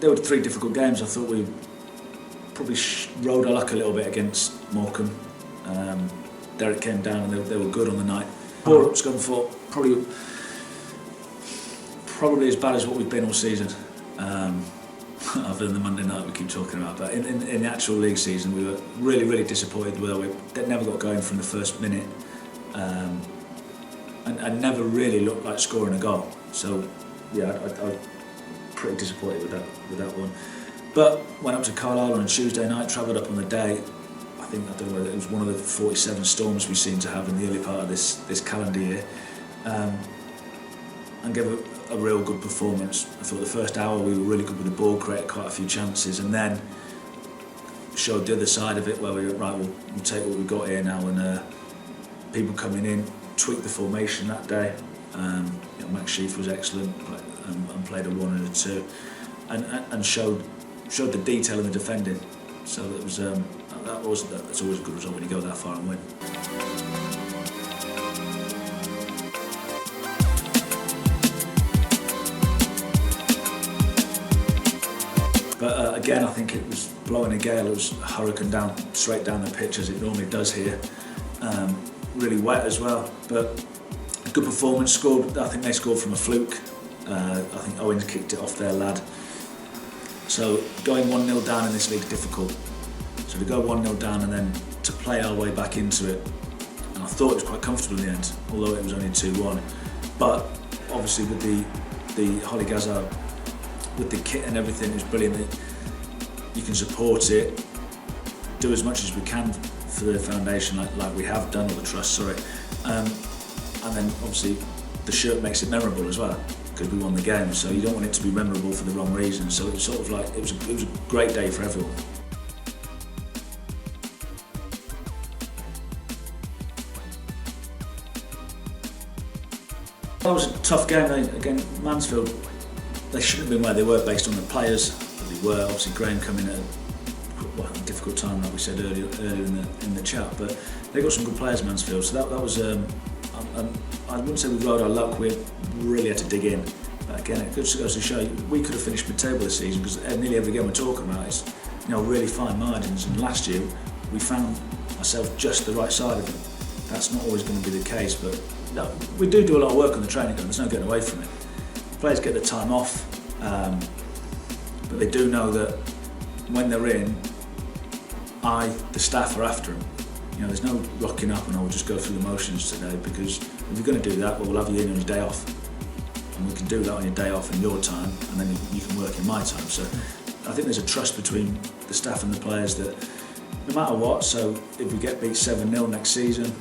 there were 3 difficult games. I thought we probably rode our luck a little bit against Morecambe. Derek came down and they were good on the night. Brought up Scunthorpe, probably as bad as what we've been all season. Other than the Monday night we keep talking about, but in the actual league season we were really disappointed with we never got going from the first minute, and never really looked like scoring a goal. So yeah, I was pretty disappointed with that one. But went up to Carlisle on a Tuesday night, travelled up on the day. I don't know whether it was one of the 47 storms we seem to have in the early part of this calendar year, and gave a real good performance. I thought the first hour we were really good with the ball, created quite a few chances, and then showed the other side of it where we were right, we'll take what we've got here now, and people coming in, tweaked the formation that day. Max Sheaf was excellent and played a 1 and a 2, and showed the detail in the defending. So it was that's always a good result when you go that far and win. But again, I think it was blowing a gale. It was a hurricane straight down the pitch as it normally does here. Really wet as well, but a good performance. Scored. I think they scored from a fluke. I think Owens kicked it off their lad. So going 1-0 down in this league is difficult. So to go 1-0 down and then to play our way back into it, and I thought it was quite comfortable in the end, although it was only 2-1. But obviously with the Holly Gaza, with the kit and everything, it was brilliant. You can support it, do as much as we can for the foundation, like we have done, or the trust, sorry. And then obviously the shirt makes it memorable as well, because we won the game. So you don't want it to be memorable for the wrong reason. So it was sort of like it was a great day for everyone. That was a tough game. Again, Mansfield, they shouldn't have been where they were based on the players that they were. Obviously, Graham coming at a difficult time, like we said earlier in the chat. But they got some good players, Mansfield. So that was. I wouldn't say we rode our luck. We really had to dig in. But again, it goes to show you, we could have finished mid-table this season, because nearly every game we're talking about is really fine margins. And last year we found ourselves just the right side of it. That's not always going to be the case, but no, we do a lot of work on the training ground. There's no getting away from it. Players get the time off, but they do know that when they're in, the staff are after them. There's no rocking up and we'll just go through the motions today, because if you're going to do that, we'll have you in on your day off, and we can do that on your day off in your time, and then you can work in my time. So I think there's a trust between the staff and the players that no matter what, so if we get beat 7-0 next season,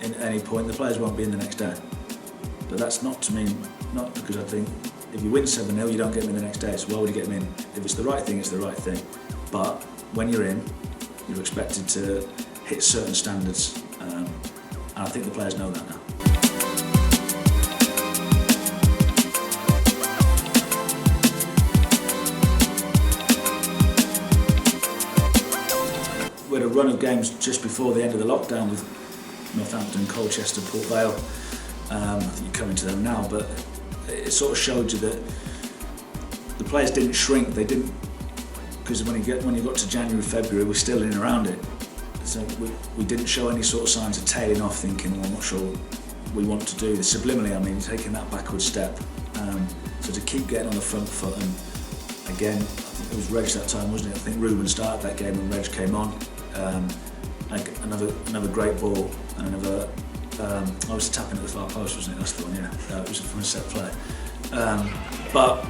at any point, the players won't be in the next day. But that's not because I think if you win 7-0, you don't get them in the next day, so why would you get them in? If it's the right thing, it's the right thing. But when you're in, you're expected to hit certain standards, and I think the players know that now. We had a run of games just before the end of the lockdown with Northampton, Colchester, Port Vale. I think you're coming to them now, but it sort of showed you that the players didn't shrink. They didn't, because when you got to January, February, we're still in and around it. So we didn't show any sort of signs of tailing off, thinking, I'm not sure we want to do this. Subliminally, taking that backward step. So to keep getting on the front foot, and again, I think it was Reg that time, wasn't it? I think Ruben started that game when Reg came on. Another great ball, and another. I was tapping at the far post, wasn't it? That's the one, yeah. It was from a set play. But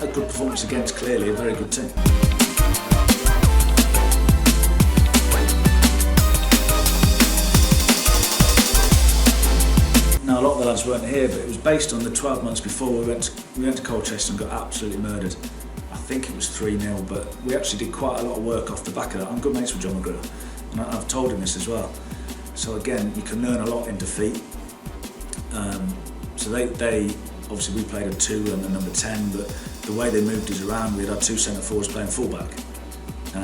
a good performance against clearly a very good team. Now, a lot of the lads weren't here, but it was based on the 12 months before we went to Colchester and got absolutely murdered. I think it was 3-0, but we actually did quite a lot of work off the back of that. I'm good mates with John McGrew, and I've told him this as well. So again, you can learn a lot in defeat. So they obviously we played a 2 and a number 10, but the way they moved us around, we had our 2 centre forwards playing fullback. I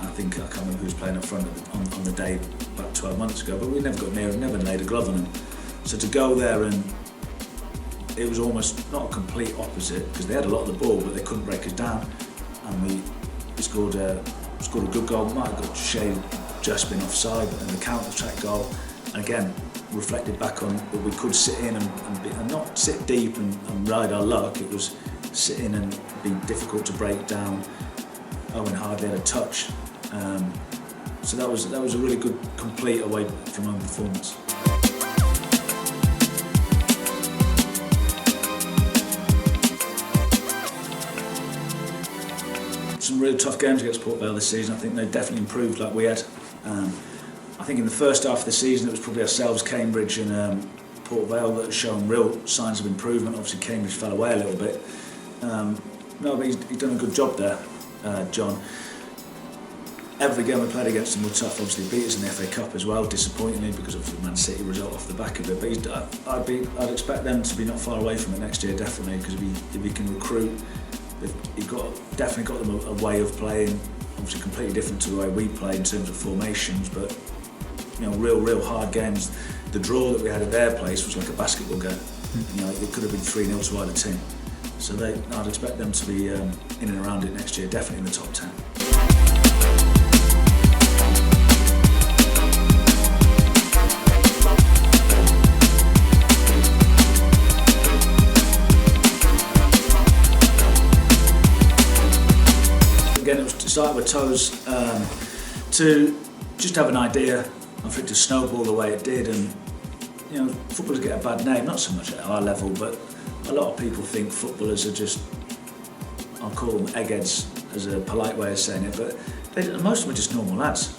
can't remember who was playing up front on the day about 12 months ago, but we never got near, never laid a glove on them. So to go there, and it was almost not a complete opposite, because they had a lot of the ball, but they couldn't break us down. and we scored a good goal. Might have got just been offside, and the counter-attack goal, and again reflected back on that we could sit in and not sit deep and ride our luck. It was sit in and be difficult to break down. Owen hardly had a touch, so that was a really good complete away from home performance. Some really tough games against Port Vale this season. I think they definitely improved like we had. I think in the first half of the season it was probably ourselves, Cambridge and Port Vale that had shown real signs of improvement. Obviously Cambridge fell away a little bit. No, but he's done a good job there, John. Every game we played against him was tough. Obviously beat us in the FA Cup as well, disappointingly because of the Man City result off the back of it. But I'd expect them to be not far away from it next year, definitely, because if he can recruit, he definitely got them a way of playing, obviously completely different to the way we play in terms of formations, but real hard games. The draw that we had at their place was like a basketball game. It could have been 3-0 to either team. So I'd expect them to be in and around it next year, definitely in the top 10. Again, it started with Toes to just have an idea, and for it to snowball the way it did. And footballers get a bad name, not so much at our level, but a lot of people think footballers are just, I'll call them eggheads as a polite way of saying it, but most of them are just normal lads.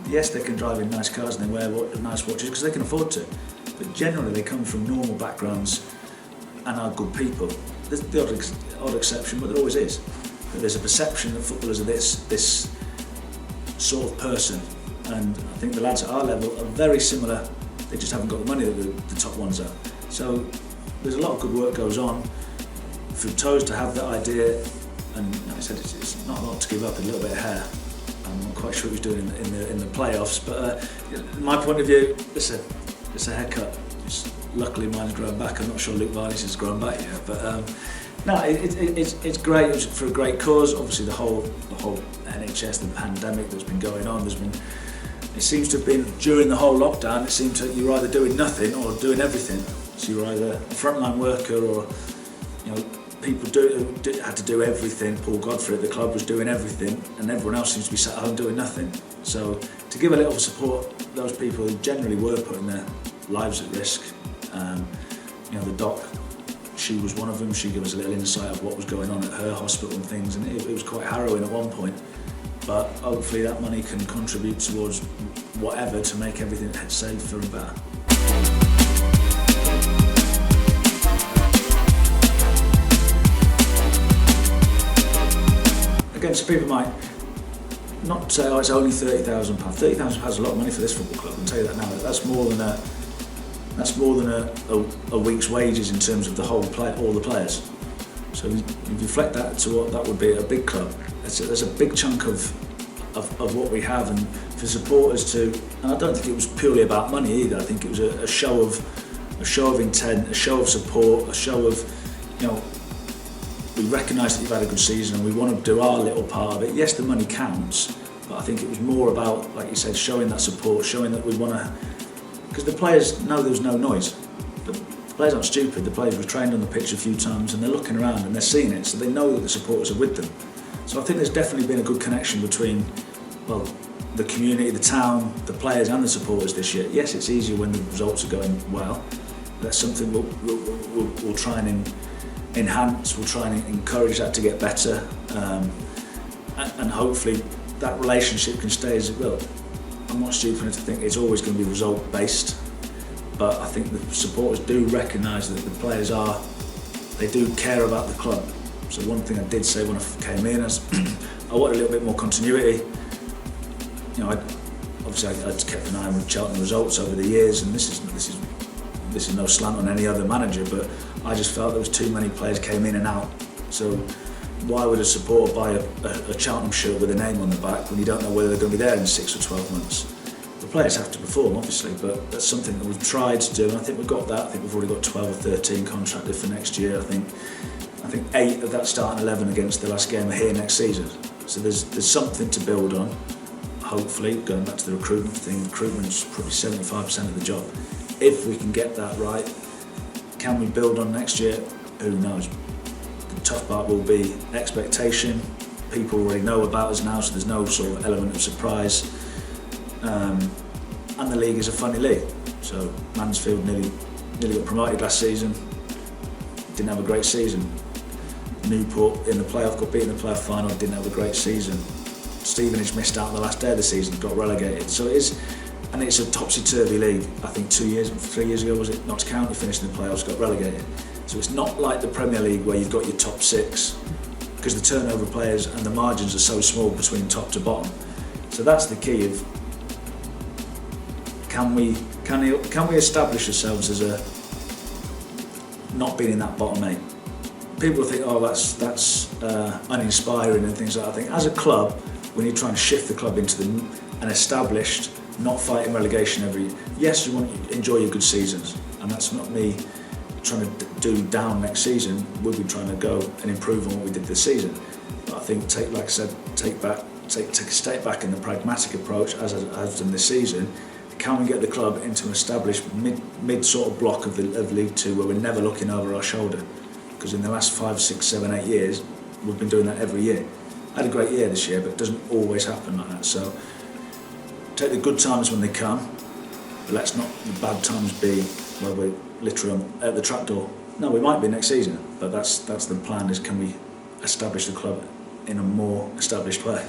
Yes, they can drive in nice cars and they wear nice watches because they can afford to, but generally they come from normal backgrounds and are good people. There's the odd exception, but there always is. But there's a perception that footballers are this sort of person, and I think the lads at our level are very similar. They just haven't got the money that the top ones are. So there's a lot of good work goes on for Toes to have that idea, and like I said, it's not a lot to give up. A little bit of hair. I'm not quite sure what he's doing in the playoffs, but in my point of view, it's a haircut. Luckily mine's grown back. I'm not sure Luke Varney's has grown back yet, but no, it's great. It was for a great cause. Obviously the whole NHS, the pandemic that's been going on, it seems to have been during the whole lockdown. It seemed to you're either doing nothing or doing everything. So you're either a frontline worker or people had to do everything. Paul Godfrey at the club was doing everything, and everyone else seems to be sat at home doing nothing. So to give a little support, those people who generally were putting their lives at risk. The doc, she was one of them. She gave us a little insight of what was going on at her hospital and things, and it was quite harrowing at one point. But hopefully that money can contribute towards whatever to make everything safer and better. Again, so people might not say, it's only £30,000. £30,000 is a lot of money for this football club. I can tell you that now. That's more than a week's wages in terms of the whole all the players. So if you reflect that to what that would be at a big club, there's a big chunk of what we have, and for supporters to, and I don't think it was purely about money either. I think it was a show of intent, a show of support, a show of, we recognise that you've had a good season and we want to do our little part of it. Yes, the money counts, but I think it was more about, like you said, showing that support, showing that we want to, because the players know there was no noise. The players aren't stupid. The players were trained on the pitch a few times and they're looking around and they're seeing it, so they know that the supporters are with them. So I think there's definitely been a good connection between, the community, the town, the players and the supporters this year. Yes, it's easier when the results are going well. That's something we'll try and enhance. We'll try and encourage that to get better, and hopefully that relationship can stay as it will. I'm not stupid enough to think it's always going to be result based, but I think the supporters do recognise that the players they do care about the club. So one thing I did say when I came in is I wanted a little bit more continuity. I'd kept an eye on Cheltenham results over the years, and this is no slant on any other manager, but I just felt there was too many players came in and out. So why would a supporter buy a Cheltenham shirt with a name on the back when you don't know whether they're going to be there in 6 or 12 months? The players have to perform, obviously, but that's something that we've tried to do, and I think we've got that. I think we've already got 12 or 13 contracted for next year. I I think 8 of that starting 11 against the last game are here next season. So there's something to build on. Hopefully, going back to the recruitment thing, recruitment's probably 75% of the job. If we can get that right, can we build on next year? Who knows? The tough part will be expectation. People already know about us now, so there's no sort of element of surprise. And the league is a funny league. So Mansfield nearly got promoted last season. Didn't have a great season. Newport in the playoff, got beaten in the playoff final, didn't have a great season. Stevenage missed out on the last day of the season, got relegated. So it is, and it's a topsy-turvy league. I think 3 years ago was it, Notts County finished in the playoffs, got relegated. So it's not like the Premier League where you've got your top 6, because the turnover of players and the margins are so small between top to bottom. So that's the key of can we establish ourselves as a not being in that bottom 8. People think, oh, that's uninspiring and things like that. I think as a club, when you're trying to shift the club into an established, not fighting relegation every year, yes, you want to enjoy your good seasons, and that's not me trying to do down next season. We'll be trying to go and improve on what we did this season. But I think, take a step back in the pragmatic approach, as done this season. Can we get the club into an established mid sort of block of League Two where we're never looking over our shoulder? Because in the last 5, 6, 7, 8 years, we've been doing that every year. I had a great year this year, but it doesn't always happen like that. So take the good times when they come, but let's not the bad times be where we're literally at the trapdoor. No, we might be next season, but that's the plan, is can we establish the club in a more established way.